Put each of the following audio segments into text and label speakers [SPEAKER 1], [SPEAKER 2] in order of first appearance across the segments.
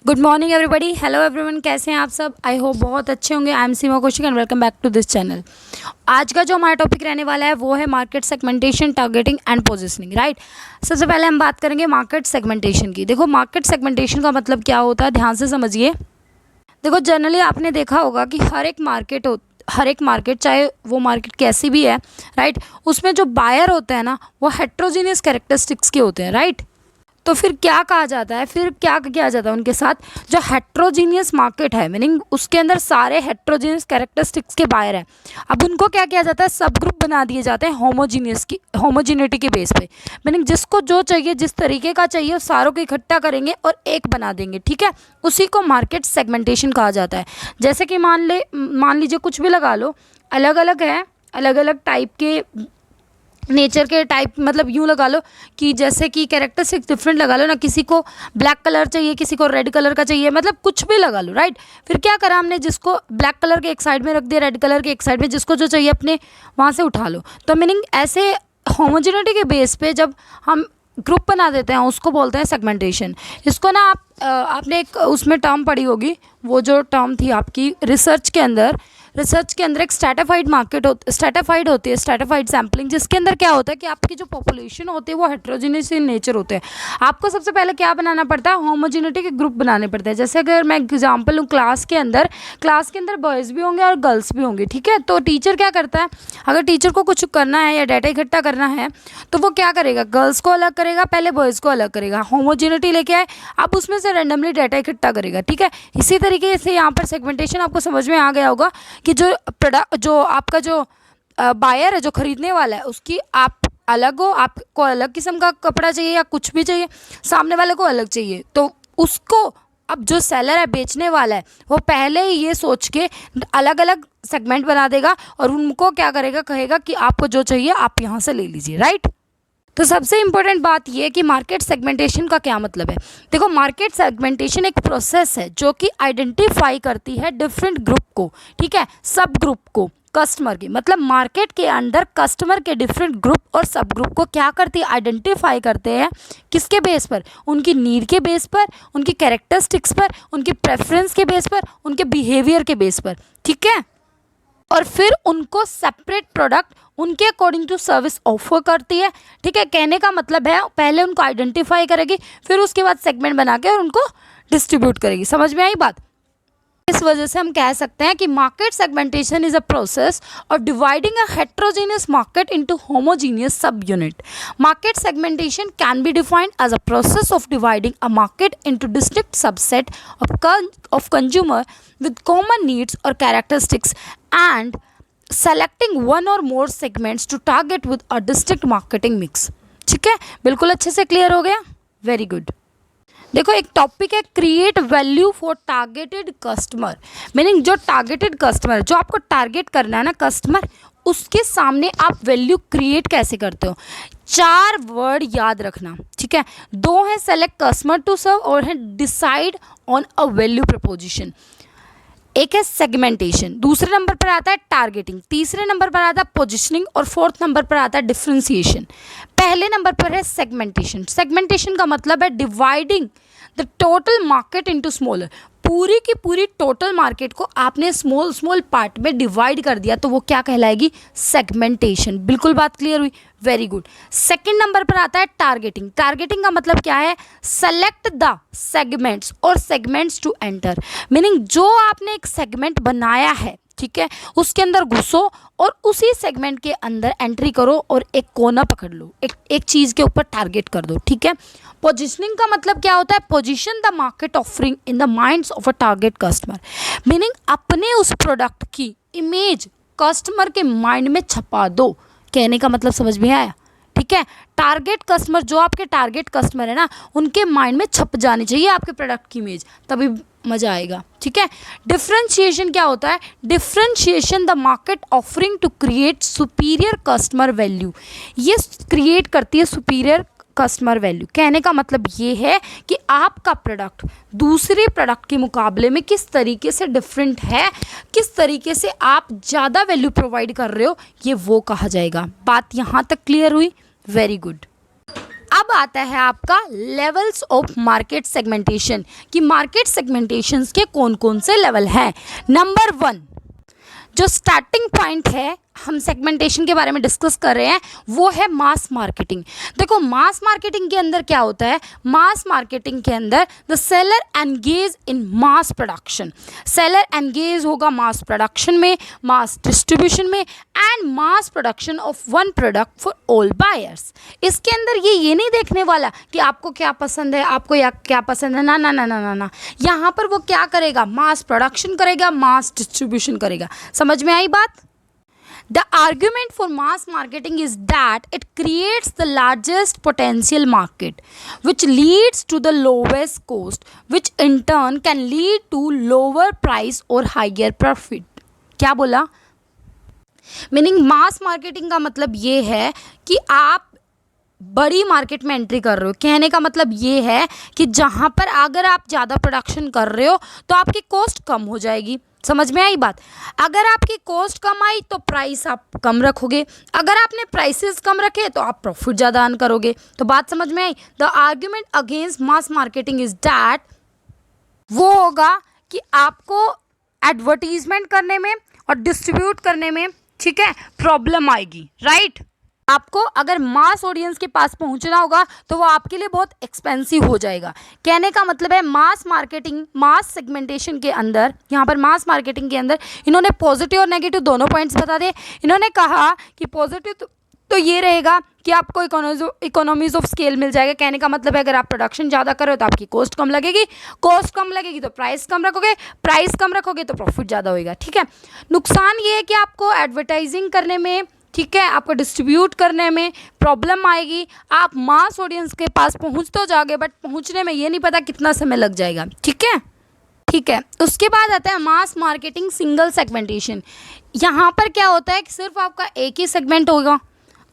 [SPEAKER 1] Good morning everybody, hello everyone, कैसे हैं आप सब। आई होप बहुत अच्छे होंगे। I am Seema Kaushik and welcome back to this channel. आज का जो हमारा टॉपिक रहने वाला है वो है market segmentation, targeting and positioning. Right, सबसे पहले हम बात करेंगे मार्केट सेगमेंटेशन की। देखो, मार्केट सेगमेंटेशन का मतलब क्या होता है, ध्यान से समझिए। देखो, जनरली आपने देखा होगा कि हर एक मार्केट चाहे वो मार्केट कैसी भी है, राइट, उसमें जो बायर होते हैं ना वो हेट्रोजीनियस कैरेक्टरिस्टिक्स के होते हैं। राइट, तो फिर क्या कहा जाता है, फिर क्या किया जाता है उनके साथ, जो हेट्रोजीनियस मार्केट है, मीनिंग उसके अंदर सारे हेट्रोजीनियस कैरेक्टरिस्टिक्स के बायर हैं। अब उनको क्या किया जाता है, सब ग्रुप बना दिए जाते हैं होमोजीनिटी के बेस पे। मीनिंग जिसको जो चाहिए, जिस तरीके का चाहिए, उस सारों को इकट्ठा करेंगे और एक बना देंगे। ठीक है, उसी को मार्केट सेगमेंटेशन कहा जाता है। जैसे कि मान लीजिए कुछ भी लगा लो, अलग अलग है, अलग अलग टाइप के नेचर के टाइप, मतलब यूँ लगा लो कि जैसे कि कैरेक्टरिस्टिक्स डिफरेंट लगा लो ना, किसी को ब्लैक कलर चाहिए, किसी को रेड कलर का चाहिए, मतलब कुछ भी लगा लो। राइट, फिर क्या करा हमने, जिसको ब्लैक कलर के एक साइड में रख दिया, रेड कलर के एक साइड में, जिसको जो चाहिए अपने वहाँ से उठा लो। तो मीनिंग ऐसे होमोजेनिटी के बेस पे जब हम ग्रुप बना देते हैं उसको बोलते हैं सेगमेंटेशन। इसको ना आपने एक उसमें टर्म पढ़ी होगी, वो जो टर्म थी आपकी रिसर्च के अंदर एक स्ट्रैटिफाइड होती है, स्ट्रैटिफाइड सैम्पलिंग, जिसके अंदर क्या होता है कि आपकी जो पॉपुलेशन होती है वो हेट्रोजीनियस इन नेचर होते हैं। आपको सबसे पहले क्या बनाना पड़ता है, होमोजेनिटी के ग्रुप बनाने पड़ते हैं। जैसे अगर मैं एग्जांपल लूँ, क्लास के अंदर बॉयज़ भी होंगे और गर्ल्स भी होंगी। ठीक है, तो टीचर क्या करता है, अगर टीचर को कुछ करना है या डाटा इकट्ठा करना है तो वो क्या करेगा, गर्ल्स को अलग करेगा, पहले बॉयज़ को अलग करेगा, होमोजेनिटी लेके आए, अब उसमें से रैंडमली डाटा इकट्ठा करेगा। ठीक है, इसी तरीके से यहाँ पर सेगमेंटेशन आपको समझ में आ गया होगा कि जो आपका जो बायर है, जो खरीदने वाला है, उसकी आप अलग हो, आपको अलग किस्म का कपड़ा चाहिए या कुछ भी चाहिए, सामने वाले को अलग चाहिए, तो उसको अब जो सेलर है, बेचने वाला है, वो पहले ही ये सोच के अलग अलग सेगमेंट बना देगा और उनको क्या करेगा, कहेगा कि आपको जो चाहिए आप यहाँ से ले लीजिए। राइट, तो सबसे इम्पोर्टेंट बात यह है कि मार्केट सेगमेंटेशन का क्या मतलब है। देखो, मार्केट सेगमेंटेशन एक प्रोसेस है जो कि आइडेंटिफाई करती है डिफरेंट ग्रुप को, ठीक है, सब ग्रुप को, कस्टमर की, मतलब मार्केट के अंदर कस्टमर के डिफरेंट ग्रुप और सब ग्रुप को क्या करती है, आइडेंटिफाई करते हैं। किसके बेस पर, उनकी नीड के बेस पर, उनकी कैरेक्टरिस्टिक्स पर, उनकी प्रेफरेंस के बेस पर, उनके बिहेवियर के बेस पर। ठीक है, और फिर उनको सेपरेट प्रोडक्ट उनके अकॉर्डिंग टू सर्विस ऑफर करती है। ठीक है, कहने का मतलब है पहले उनको आइडेंटिफाई करेगी, फिर उसके बाद सेगमेंट बना के और उनको डिस्ट्रीब्यूट करेगी। समझ में आई बात। इस वजह से हम कह सकते हैं कि market segmentation is a process of dividing a heterogeneous market into homogeneous sub unit. Market segmentation can be defined as a process of dividing a market into distinct subset of consumer with common needs or characteristics and selecting one or more segments to target with a distinct marketing mix। ठीक है, बिल्कुल अच्छे से clear हो गया, very good. देखो, एक topic है create value for targeted customer. Meaning जो टारगेटेड कस्टमर, जो आपको टारगेट करना है ना कस्टमर, उसके सामने आप वैल्यू क्रिएट कैसे करते हो। 4 वर्ड याद रखना। ठीक है, 2 है सेलेक्ट कस्टमर टू सर्व और है decide on a value preposition. एक है सेगमेंटेशन, दूसरे नंबर पर आता है टारगेटिंग, तीसरे नंबर पर आता है पोजिशनिंग और फोर्थ नंबर पर आता है डिफ्रेंसिएशन। पहले नंबर पर है सेगमेंटेशन। सेगमेंटेशन का मतलब है dividing the total market into smaller. पूरी की पूरी टोटल मार्केट को आपने स्मॉल पार्ट में डिवाइड कर दिया, तो वो क्या कहलाएगी, सेगमेंटेशन। बिल्कुल बात क्लियर हुई, वेरी गुड। सेकंड नंबर पर आता है टारगेटिंग। टारगेटिंग का मतलब क्या है, सेलेक्ट द सेगमेंट्स और सेगमेंट्स टू एंटर। मीनिंग जो आपने एक सेगमेंट बनाया है, ठीक है, उसके अंदर घुसो और उसी सेगमेंट के अंदर एंट्री करो और एक कोना पकड़ लो, एक चीज़ के ऊपर टारगेट कर दो। ठीक है, पोजिशनिंग का मतलब क्या होता है, position the market offering in the minds of a target customer. Meaning अपने उस प्रोडक्ट की इमेज कस्टमर के माइंड में छपा दो। कहने का मतलब समझ में आया। ठीक है, टारगेट कस्टमर, जो आपके टारगेट कस्टमर है ना, उनके माइंड में छप जानी चाहिए आपके प्रोडक्ट की इमेज, तभी मज़ा आएगा। ठीक है, डिफ्रेंशिएशन क्या होता है, differentiation the market offering to create superior customer value. ये क्रिएट करती है सुपीरियर कस्टमर वैल्यू। कहने का मतलब ये है कि आपका प्रोडक्ट दूसरे प्रोडक्ट के मुकाबले में किस तरीके से डिफरेंट है, किस तरीके से आप ज़्यादा वैल्यू प्रोवाइड कर रहे हो, ये वो कहा जाएगा। बात यहाँ तक क्लियर हुई, वेरी गुड। अब आता है आपका लेवल्स ऑफ मार्केट सेगमेंटेशन, कि मार्केट सेगमेंटेशंस के कौन कौन से लेवल हैं। नंबर 1, जो स्टार्टिंग पॉइंट है, हम सेगमेंटेशन के बारे में डिस्कस कर रहे हैं, वो है मास मार्केटिंग। देखो मास मार्केटिंग के अंदर क्या होता है, मास मार्केटिंग के अंदर the seller engage in mass production, seller engage होगा मास प्रोडक्शन में, मास डिस्ट्रीब्यूशन में, and mass production of one product for all buyers. इसके अंदर ये नहीं देखने वाला कि आपको क्या पसंद है, आपको या क्या पसंद है, ना ना ना ना ना ना, यहाँ पर वो क्या करेगा, मास प्रोडक्शन करेगा, मास डिस्ट्रीब्यूशन करेगा। समझ में आई बात? The argument for mass marketing is that it creates the largest potential market, which leads to the lowest cost, which in turn can lead to lower price or higher profit. क्या बोला? Meaning मास marketing का मतलब ये है कि आप बड़ी market में एंट्री कर रहे हो। कहने का मतलब ये है कि जहाँ पर अगर आप ज़्यादा प्रोडक्शन कर रहे हो तो आपकी कॉस्ट कम हो जाएगी। समझ में आई बात? अगर आपकी कॉस्ट कम आई तो प्राइस आप कम रखोगे, अगर आपने प्राइसेस कम रखे तो आप प्रॉफिट ज़्यादा अर्न करोगे। तो बात समझ में आई? The argument against mass marketing is that, वो होगा कि आपको एडवर्टीजमेंट करने में और डिस्ट्रीब्यूट करने में, ठीक है, प्रॉब्लम आएगी, राइट? आपको अगर मास ऑडियंस के पास पहुंचना होगा तो वो आपके लिए बहुत एक्सपेंसिव हो जाएगा। कहने का मतलब है मास मार्केटिंग, मास सेगमेंटेशन के अंदर, यहाँ पर मास मार्केटिंग के अंदर इन्होंने पॉजिटिव और नेगेटिव दोनों पॉइंट्स बता दिए। इन्होंने कहा कि पॉजिटिव तो ये रहेगा कि आपको इकोनॉमीज ऑफ स्केल मिल जाएगा। कहने का मतलब है अगर आप प्रोडक्शन ज़्यादा करो तो आपकी कॉस्ट कम लगेगी, कॉस्ट कम लगेगी तो प्राइस कम रखोगे, प्राइस कम रखोगे तो प्रॉफिट ज़्यादा होएगा, ठीक है। नुकसान ये है कि आपको एडवर्टाइजिंग करने में, ठीक है, आपको डिस्ट्रीब्यूट करने में प्रॉब्लम आएगी। आप मास ऑडियंस के पास पहुंच तो जाओगे बट पहुंचने में ये नहीं पता कितना समय लग जाएगा, ठीक है, ठीक है। उसके बाद आता है मास मार्केटिंग सिंगल सेगमेंटेशन। यहाँ पर क्या होता है कि सिर्फ आपका एक ही सेगमेंट होगा।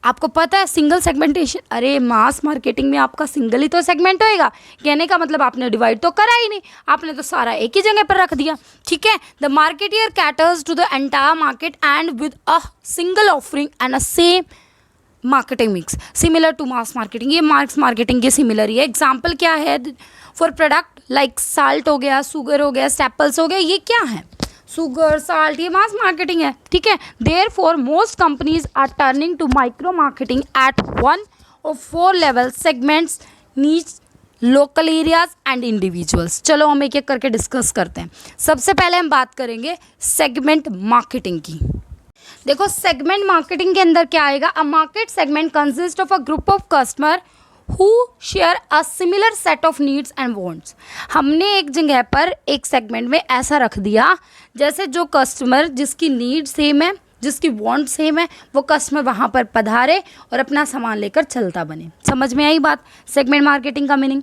[SPEAKER 1] आपको पता है सिंगल सेगमेंटेशन, अरे मास मार्केटिंग में आपका सिंगल ही तो सेगमेंट होएगा। कहने का मतलब आपने डिवाइड तो करा ही नहीं, आपने तो सारा एक ही जगह पर रख दिया, ठीक है। The marketer caters to the entire market and with a single offering and a same marketing mix similar to mass marketing. ये मास मार्केटिंग के सिमिलर ही है। एग्जाम्पल क्या है? फॉर प्रोडक्ट लाइक साल्ट हो गया, शुगर हो गया, स्टेपल्स हो गया, ये क्या है? शुगर, साल्ट, ये मास मार्केटिंग है, ठीक है। Therefore most companies are turning to micro marketing at one of 4 level segments, niche, local areas and individuals. चलो हम एक एक करके डिस्कस करते हैं। सबसे पहले हम बात करेंगे सेगमेंट मार्केटिंग की। देखो सेगमेंट मार्केटिंग के अंदर क्या आएगा? A market segment consist of a group of customer who share a similar set of needs and wants। हमने एक जगह पर एक सेगमेंट में ऐसा रख दिया जैसे जो कस्टमर जिसकी नीड सेम है, जिसकी वांट सेम है, वो कस्टमर वहाँ पर पधारे और अपना सामान लेकर चलता बने। समझ में आई बात? सेगमेंट मार्केटिंग का मीनिंग।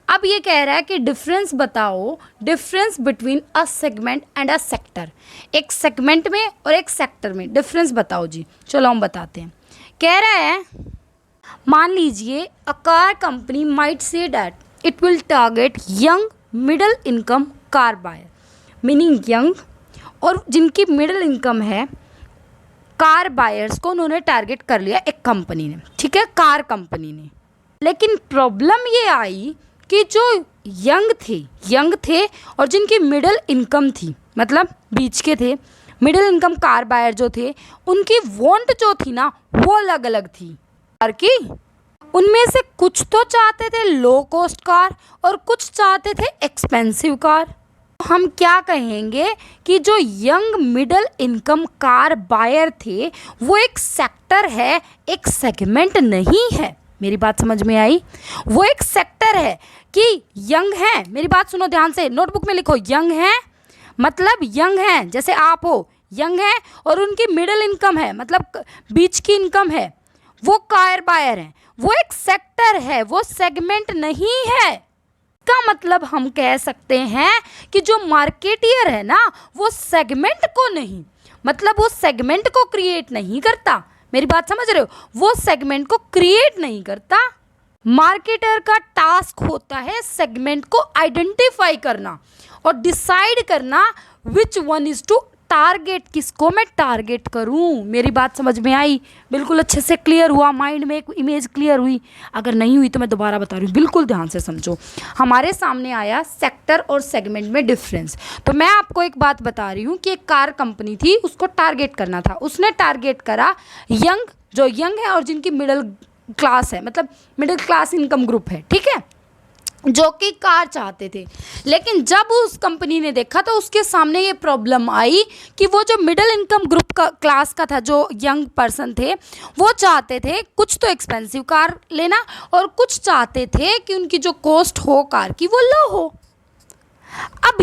[SPEAKER 1] अब ये कह रहा है कि डिफरेंस बताओ, difference between a segment and a sector. एक सेगमेंट में और एक सेक्टर में डिफरेंस बताओ जी। चलो हम बताते हैं। कह रहा है मान लीजिए a car company might say that it will target young middle income car buyer, meaning young और जिनकी मिडिल इनकम है कार बायर्स को उन्होंने टारगेट कर लिया एक कंपनी ने, ठीक है, कार कंपनी ने। लेकिन प्रॉब्लम ये आई कि जो यंग थे और जिनकी मिडिल इनकम थी, मतलब बीच के थे, मिडिल इनकम कार बायर जो थे, उनकी वांट जो थी ना वो अलग अलग थी कार की। उनमें से कुछ तो चाहते थे लो कॉस्ट कार और कुछ चाहते थे एक्सपेंसिव कार। हम क्या कहेंगे कि जो young middle income car buyer थे वो एक सेक्टर है, एक सेगमेंट नहीं है। मेरी बात समझ में आई? वो एक सेक्टर है कि यंग है। मेरी बात सुनो ध्यान से, नोटबुक में लिखो, यंग है मतलब यंग है जैसे आप हो, यंग है और उनकी मिडिल इनकम है मतलब बीच की इनकम है, वो कार बायर है। वो एक सेक्टर है, वो सेगमेंट नहीं है। का मतलब हम कह सकते हैं कि जो मार्केटियर है ना वो सेगमेंट को नहीं, मतलब वो सेगमेंट को क्रिएट नहीं करता। मेरी बात समझ रहे हो? वो सेगमेंट को क्रिएट नहीं करता। मार्केटर का टास्क होता है सेगमेंट को आइडेंटिफाई करना और डिसाइड करना which one is to target किसको मैं टारगेट करूं? मेरी बात समझ में आई? बिल्कुल अच्छे से क्लियर हुआ? माइंड में एक इमेज क्लियर हुई? अगर नहीं हुई तो मैं दोबारा बता रही हूँ, बिल्कुल ध्यान से समझो। हमारे सामने आया सेक्टर और सेगमेंट में डिफरेंस। तो मैं आपको एक बात बता रही हूँ कि एक कार कंपनी थी, उसको टारगेट करना था। उसने टारगेट करा यंग, जो यंग है और जिनकी मिडिल क्लास है, मतलब मिडिल क्लास इनकम ग्रुप है, ठीक है, जो कि कार चाहते थे। लेकिन जब उस कंपनी ने देखा तो उसके सामने ये प्रॉब्लम आई कि वो जो मिडिल इनकम ग्रुप का क्लास का था, जो यंग पर्सन थे, वो चाहते थे कुछ तो एक्सपेंसिव कार लेना और कुछ चाहते थे कि उनकी जो कॉस्ट हो कार की वो लो हो। अब